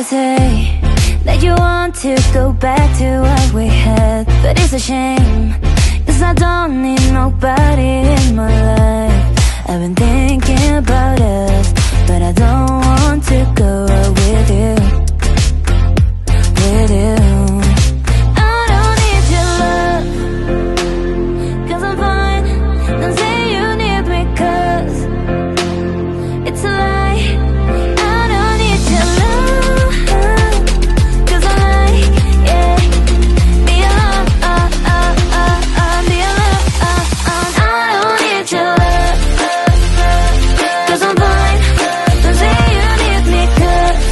say that you want to go back to what we had, but it's a shame, 'cause I don't need nobody in my life. I've been thinking about us, but I don't want to go out with you, with you. I don't need your love, 'cause I'm fine. Don't say you need me, 'cause it's a lie. I don't need your love, 'cause I like, yeah, be alone, be alone. I don't need your love, 'cause I'm fine. Don't say you need me, 'cause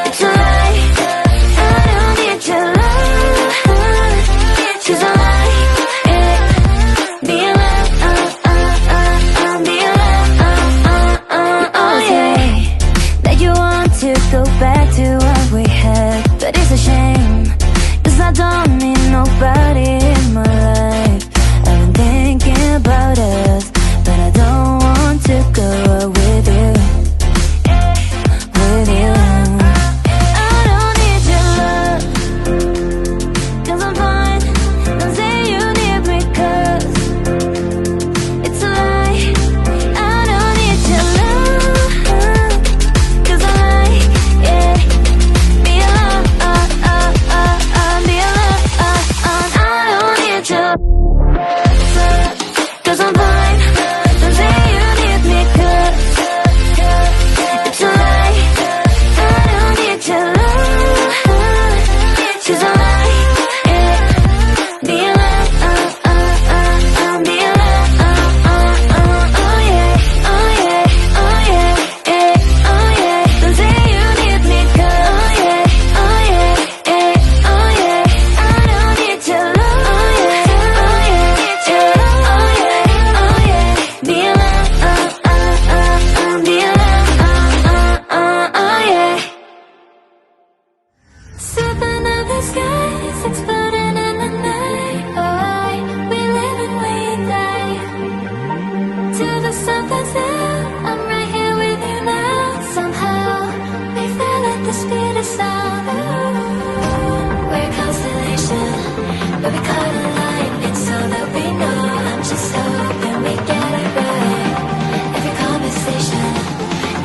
it's a lie. I don't need your love, 'cause I like, yeah, be alone, be alone. Oh yeah, that you want to go back to what we had, but it's a shame, 'cause I don't need nobody in my life. I've been thinking about us, but I don't want to go out with you, with you. I don't need your love, 'cause I'm fine. Don't say you need me, 'cause it's a lie. I don't need your love, 'cause I like, yeah, be alone, be alone. I don't need your love, 'cause I'm fine. Don't say you need me, 'cause it's a lie. I don't need your love, 'cause I like, yeah, be alone, be alone. Oh yeah, oh yeah, oh yeah, yeah, oh yeah. Don't say you need me, 'cause oh yeah, oh yeah, yeah, oh yeah. I don't need your love, oh yeah, oh yeah, yeah, oh yeah, oh yeah. Be alone, be alone, oh yeah. Something of the skies exploding in the night. Oh, we live and we die. To the sun that's out, I'm right here with you now. Somehow we fell at the speed of sound. We're a constellation, but we caught a light. It's all that we know. I'm just hoping we get it right. Every conversation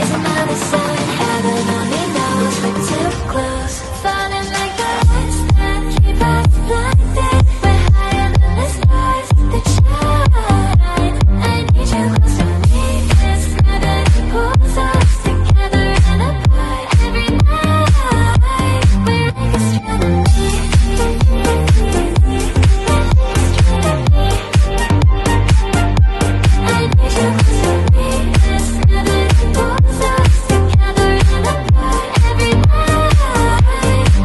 is another sign. Heaven only knows we're too close. Falling like the lights that keep us blinded. We're higher than the stars that shine. I need you close to me. This gravity pulls us together and apart. Every night we're like astronomy. I need you close to me. This gravity pulls us together and apart. Every night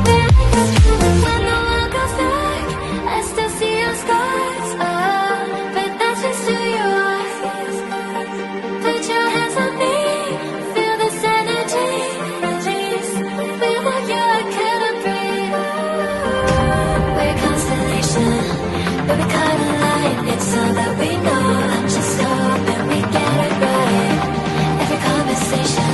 we're like astronomy. When the world goes dark, I still see your scars. Oh, but that's just who you are. Put your hands on me, feel this energy. Release, without you I couldn't breathe. We're a constellation, but we caught a light. It's all that we know. I'm just hoping we get it right. Every conversation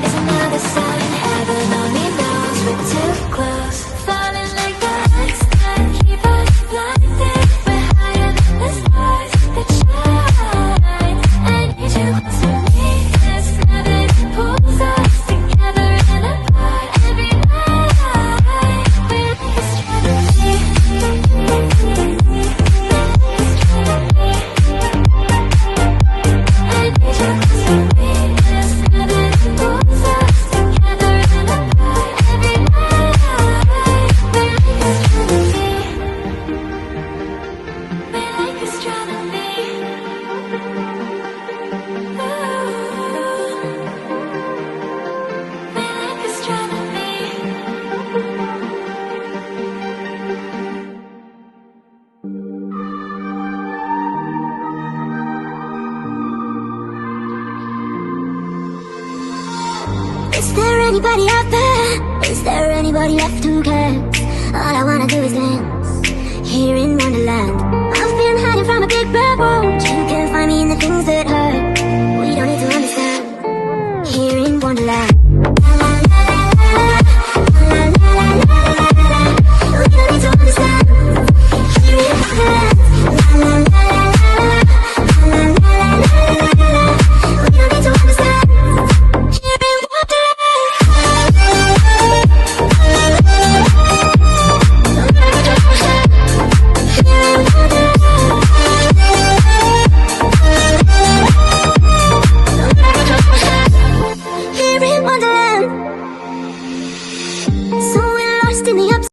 is another sign. Heaven only knows we're too close. Falling like the lights that keep us blinded. We're higher than the stars that shine. I need you close to me. This gravity pulls us together and apart. Every night we're like astronomy. I need you close to me. This gravity pulls us together and apart. Every night we're like astronomy. We're like astronomy. Ooh. We're like astronomy. Is there anybody out there? Is there anybody left who cares? All I wanna do is dance here in my